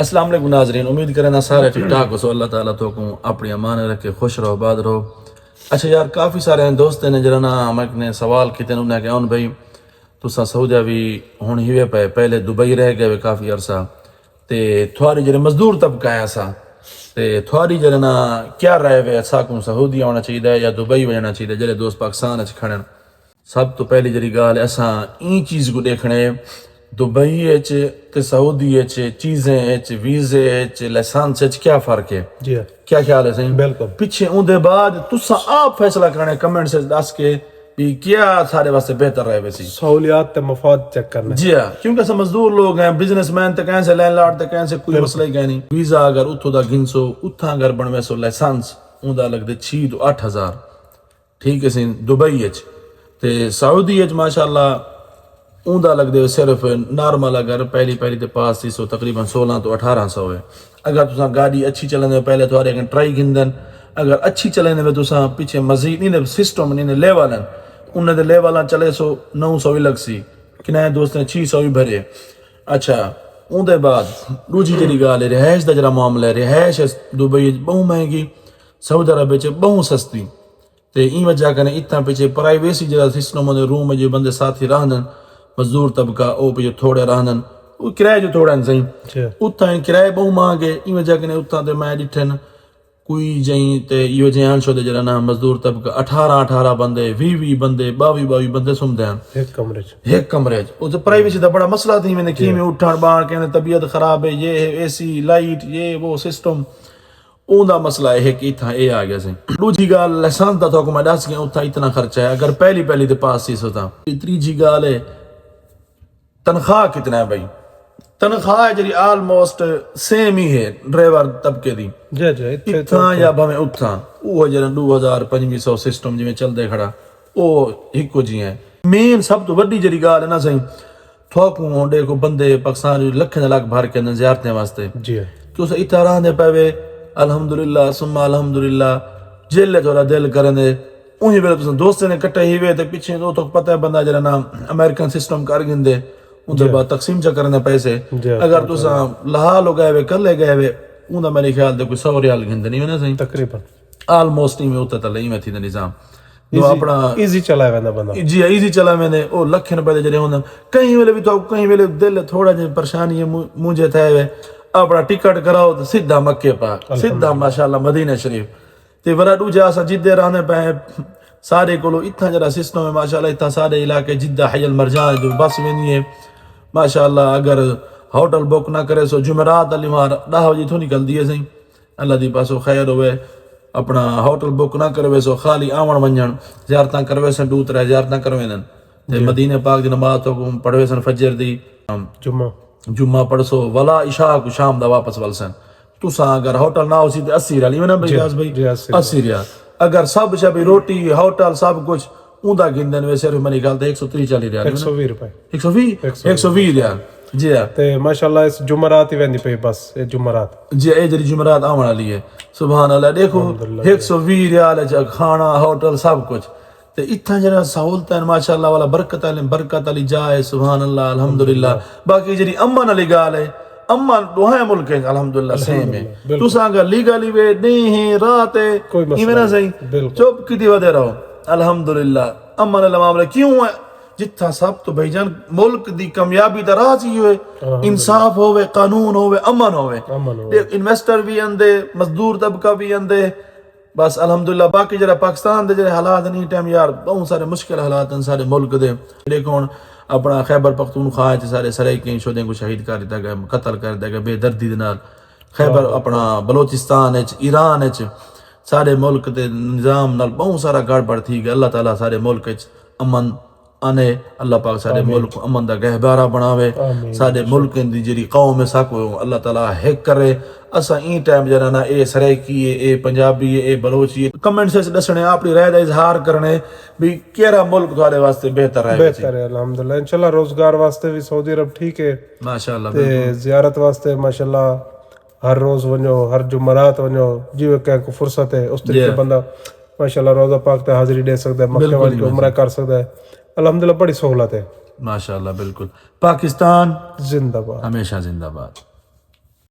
السلام علیکم ناظرین، امید کریں سارے ٹھیک ٹھاک ہو. سو اللہ تعالیٰ تو کو اپنی امان رکھے، خوش رہو، آباد رہو. اچھا یار، کافی سارے دوست نے جڑا نا ہمیں سوال کیتے انہوں نے کہ اون بھائی تساں سعودیہ بھی ہن ہیوے پے، پہلے دبئی رہ گئے کافی عرصہ تے تھوڑی جڑے مزدور طبقہ ہے اساں تے تھوڑی جڑا نا کیا رائے وے اساں کو سعودیہ ہونا چاہیے یا دبئی وجنا چاہیے؟ جڑے دوست پاکستان وچ کھڑن، سب تو پہلی جڑی گال اساں این چیز کو دیکھنے دبئی اچ تے سعودی اچ چیزیں اچ ویزے اچ لائسنس اچ کیا فرق ہے؟ جی کیا خیال ہے؟ صحیح بالکل. پیچھے اون دے بعد تساں آپ فیصلہ کرنے کمنٹ سے دس کے بھی کیا سارے واسطے بہتر رہے ویسی سہولیات تے مفاد چیک کرنا. جی ہاں، کیونکہ اساں مزدور لوگ ہیں، بزنس مین تے کہیں سے لینڈ لارڈ تے کہیں سے کوئی مسئلہ ہی کہیں نہیں. ویزا اگر اتھو دا گنسو اتھاں اگر بنوے سو لائسنس اون دا لگ دے 6 تو 8,000. ٹھیک ہے سی دبئی اچ تے سعودی اچ ماشاءاللہ اون دا لگ دے صرف نارمل اگر پہلی تے پاس سی سو تقریباً 16 تو 1800 ہے. اگر تساں گاڑی اچھی چلنے پہلے تھوڑے اگر ٹرائی گندن، اگر اچھی چلنے میں تساں پیچھے مزید نہیں سسٹم نہیں لیول ہیں انہیں دے لیولاں چلے سو 900 ہی لگ سی، کنے دوست نے 600 ہی بھرے. اچھا اون دے بعد دوجی جڑی گال ہے رہائش دا جڑا معاملہ ہے، رہائش دبئی بہت مہنگی، سعودی عرب وچ بہت سستی. تے این وجہ کنے اتنا پیچھے پرائیویسی جڑا سسٹم ہوندے روم جو بندے ساتھی رہندن مزدور طبقہ او پیچھے تھوڑے رہندن، او کرایہ جو تھوڑا ہیں صحیح اتھاں کرایہ بہت مہنگے. این وجہ کنے اتھاں تے میں ڈٹھن کوئی جائیں تے ایو جہاں شو دے جڑا نا مزدور طبقہ 18 بندے 20 بندے 22 بندے سمدے ہیں ایک کمرے چ. او تے پرائیویسی دا بڑا مسئلہ تھی میں نے کی میں اٹھن بان کہنے طبیعت خراب ہے، یہ اے سی لائٹ یہ وہ سسٹم اون دا مسئلہ ہے کہ اتھاں اے آ گیا سی. دوجی گال لائسنس دا تو کو میں دس گیا اتھاں اتنا خرچہ ہے اگر پہلی تے پاس سی سوتا. تیجی گال ہے تنخواہ کتنا ہے بھائی؟ تنخواہ جی آلموسٹ سیم ہی ہے ڈرائیور طبقے دی اتھاں یا بھویں اتھاں وہ جڑا 2500 سسٹم جویں چلدے کھڑا او ہکو جی ہیں. مین سب تو وڈی جڑی گال ہے نا صحیح تھوکوں ہونڈے کو بندے پاکستان لکھیں لاکھ بھر کے اندر زیارتیں واسطے تو اسے اتھا رہنے پے الحمدللہ ثم الحمدللہ جیلے تھوڑا دل کرنے انہی ویلے تو دوستے نے کٹے ہی وے تے پیچھے تو پتہ ہے بندہ جڑا نا امریکن سسٹم کر گندے ان دے بعد تقسیم چا کرنے پیسے. اگر تساں لحال ہو گئے وے کر لے گئے وے اون دا میرے خیال دے کوئی 100 ریال گھندے نہیں ہونا صحیح تقریباً آلموسٹ ہی میں ہوتا تھا لئی میں تھی نظام جو اپنا ایزی چلا ہے بندہ. جی ایزی چلا میں نے او لکھیں روپے دے جڑے ہوندے کہیں ویلے بھی تو کہیں ویلے دل تھوڑا جی پریشانی ہے مجھے تھے وے اپنا ٹکٹ کراؤ تو سیدھا مکے پاک سیدھا ماشاءاللہ مدینہ شریف تے ورا دوجا اسا جدے رہنے پے سارے کولو اتنا جڑا سسٹم ہے ماشاءاللہ اتنا سارے علاقے جدہ حی المرجان جو بس وینی ہے ماشاءاللہ. اگر ہوٹل بک نہ کرے سو جمعرات علی مار 10 بجے تو نکل دیے صحیح اللہ دی پاسو خیر ہوئے. اپنا ہوٹل بک نہ کروے سو خالی آون ونجن زیارتاں کروے سن 2-3 زیارتاں کروے نن تے مدینہ پاک دی نماز تو پڑھوے سن فجر دی جمعہ پڑھ سو ولا عشاء کو شام دا واپس ول سن. تساں اگر ہوٹل نہ ہو سی تے 80 ریال نا بھائی 80 ریال. اگر سب شبی روٹی ہوٹل سب کچھ اون دا گندن وے صرف میری گل تے 130-140 ریال 120 روپے 120 ریال. جی ہاں تے ماشاءاللہ اس جمعرات ہی ویندی پئی بس اے جمعرات جی اے جڑی جمعرات آون والی ہے سبحان اللہ. دیکھو 120 ریال ہے کھانا ہوٹل سب کچھ تے اتنا جڑا سہولت ہے ماشاءاللہ والا برکت علی جائے سبحان اللہ الحمدللہ. باقی جڑی امن علی گال ہے امن دوہے ملک ہے الحمدللہ سیم ہے. تساں اگر لیگلی وے نہیں ہے رات ہے ایویں نہ صحیح چپ کیتی ودے رہو الحمدللہ امن علی معاملہ. کیوں ہے جتھا سب تو بھائی جان ملک دی کامیابی دا راز ہی ہوئے انصاف ہوئے قانون ہوئے امن ہوئے انویسٹر بھی اندے مزدور طبقہ بھی اندے بس الحمدللہ. باقی جڑا پاکستان دے جڑے حالات نہیں ٹائم یار بہت سارے مشکل حالات ہیں سارے ملک دے. دیکھو اپنا خیبر پختونخوا تے سارے سرائیکیں شودیں کو شہید کر دیا گیا قتل کر دیا گیا بے دردی دے نال. خیبر اپنا بلوچستان اچ ایران اچ سارے ملک دے نظام نال بہت سارا گڑبڑ تھی گیا. اللہ تعالیٰ سارے ملک اچ امن آنے اللہ پاک سارے ملک امن دا گہبارہ بناوے سارے ملک دی جڑی قوم ہے ساکو اللہ تعالیٰ ہیک کرے. اسا این ٹائم جڑا نا اے سرائیکی ہے اے پنجابی ہے اے بلوچی ہے کمنٹ سے دسنے اپنی رائے دا اظہار کرنے بھی کیڑا ملک تھوڑے واسطے بہتر ہے. بہتر ہے الحمدللہ. انشاءاللہ روزگار واسطے بھی سعودی عرب ٹھیک ہے ماشاءاللہ. تے زیارت واسطے ماشاءاللہ ہر روز ونجو ہر جمعرات ونجو جیویں کہ کو فرصت ہے اس طریقے بندہ ماشاءاللہ روزہ پاک تے حاضری دے سکتا ہے مکہ وال کے عمرہ کر سکتا ہے الحمدللہ. بڑی سہولت ہے ماشاءاللہ. بالکل. پاکستان زندہ باد، ہمیشہ زندہ باد.